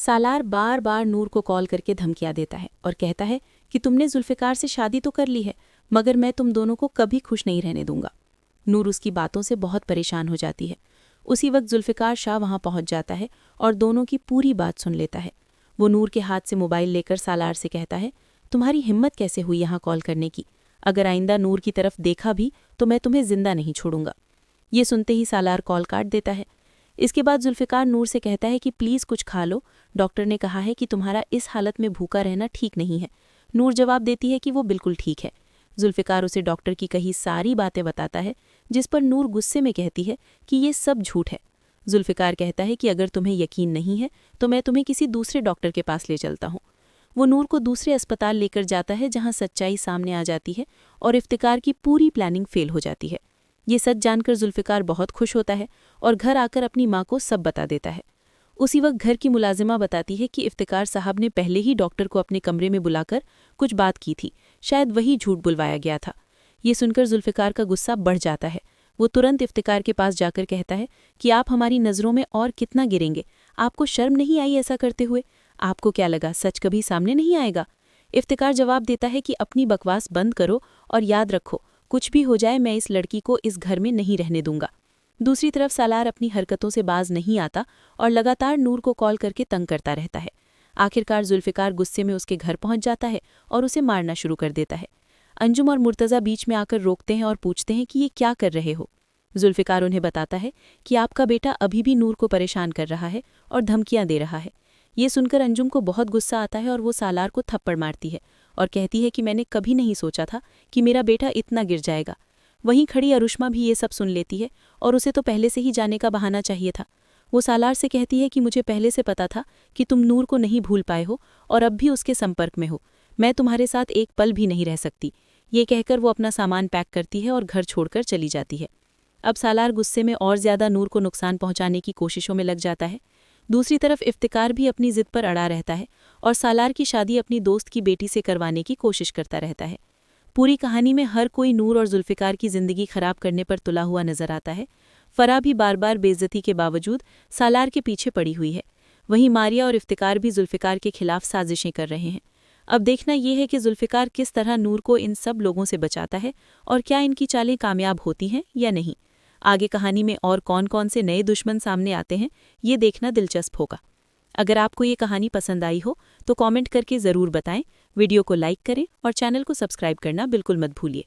सालार बार बार नूर को कॉल करके धमकियां देता है और कहता है कि तुमने जुल्फ़िकार से शादी तो कर ली है, मगर मैं तुम दोनों को कभी खुश नहीं रहने दूंगा। नूर उसकी बातों से बहुत परेशान हो जाती है। उसी वक्त जुल्फ़िकार शाह वहां पहुंच जाता है और दोनों की पूरी बात सुन लेता है। वो नूर के हाथ से मोबाइल लेकर सालार से कहता है, तुम्हारी हिम्मत कैसे हुई यहाँ कॉल करने की? अगर आइंदा नूर की तरफ देखा भी तो मैं तुम्हें जिंदा नहीं छोड़ूंगा। ये सुनते ही सालार कॉल काट देता है। इसके बाद जुल्फ़िकार नूर से कहता है कि प्लीज़ कुछ खा लो, डॉक्टर ने कहा है कि तुम्हारा इस हालत में भूखा रहना ठीक नहीं है। नूर जवाब देती है कि वो बिल्कुल ठीक है। जुल्फ़िकार उसे डॉक्टर की कही सारी बातें बताता है, जिस पर नूर गुस्से में कहती है कि ये सब झूठ है। जुल्फ़िकार कहता है कि अगर तुम्हें यकीन नहीं है तो मैं तुम्हें किसी दूसरे डॉक्टर के पास ले चलता हूँ। वो नूर को दूसरे अस्पताल लेकर जाता है जहाँ सच्चाई सामने आ जाती है और इफ्तिकार की पूरी प्लानिंग फेल हो जाती है। ये सच जानकर जुल्फ़िकार बहुत खुश होता है और घर आकर अपनी माँ को सब बता देता है। उसी वक्त घर की मुलाजिमा बताती है कि इफ्तिकार साहब ने पहले ही डॉक्टर को अपने कमरे में बुलाकर कुछ बात की थी, शायद वही झूठ बुलवाया गया था। ये सुनकर जुल्फ़िकार का गुस्सा बढ़ जाता है। वो तुरंत इफ्तिकार के पास जाकर कहता है कि आप हमारी नज़रों में और कितना गिरेंगे? आपको शर्म नहीं आई ऐसा करते हुए? आपको क्या लगा सच कभी सामने नहीं आएगा? इफ्तिकार जवाब देता है कि अपनी बकवास बंद करो और याद रखो, कुछ भी हो जाए मैं इस लड़की को इस घर में नहीं रहने दूंगा। दूसरी तरफ सालार अपनी हरकतों से बाज नहीं आता और लगातार नूर को कॉल करके तंग करता रहता है। आखिरकार जुल्फ़िकार गुस्से में उसके घर पहुंच जाता है और उसे मारना शुरू कर देता है। अंजुम और मुर्तज़ा बीच में आकर रोकते हैं और पूछते हैं कि ये क्या कर रहे हो। जुल्फ़िकार उन्हें बताता है कि आपका बेटा अभी भी नूर को परेशान कर रहा है और धमकियां दे रहा है। ये सुनकर अंजुम को बहुत गुस्सा आता है और वो सालार को थप्पड़ मारती है और कहती है कि मैंने कभी नहीं सोचा था कि मेरा बेटा इतना गिर जाएगा। वहीं खड़ी अरुष्मा भी ये सब सुन लेती है और उसे तो पहले से ही जाने का बहाना चाहिए था। वो सालार से कहती है कि मुझे पहले से पता था कि तुम नूर को नहीं भूल पाए हो और अब भी उसके संपर्क में हो। मैं तुम्हारे साथ एक पल भी नहीं रह सकती। ये कहकर वो अपना सामान पैक करती है और घर छोड़कर चली जाती है। अब सालार गुस्से में और ज्यादा नूर को नुकसान पहुंचाने की कोशिशों में लग जाता है। दूसरी तरफ इफ्तिकार भी अपनी जिद पर अड़ा रहता है और सालार की शादी अपनी दोस्त की बेटी से करवाने की कोशिश करता रहता है। पूरी कहानी में हर कोई नूर और जुल्फ़िकार की जिंदगी खराब करने पर तुला हुआ नजर आता है। फरा भी बार बार बेइज्जती के बावजूद सालार के पीछे पड़ी हुई है। वहीं मारिया और इफ्तिकार भी जुल्फ़िकार के खिलाफ साजिशें कर रहे हैं। अब देखना यह है कि जुल्फ़िकार किस तरह नूर को इन सब लोगों से बचाता है और क्या इनकी चालें कामयाब होती हैं या नहीं। आगे कहानी में और कौन कौन से नए दुश्मन सामने आते हैं, ये देखना दिलचस्प होगा। अगर आपको ये कहानी पसंद आई हो तो कमेंट करके ज़रूर बताएं, वीडियो को लाइक करें और चैनल को सब्सक्राइब करना बिल्कुल मत भूलिए।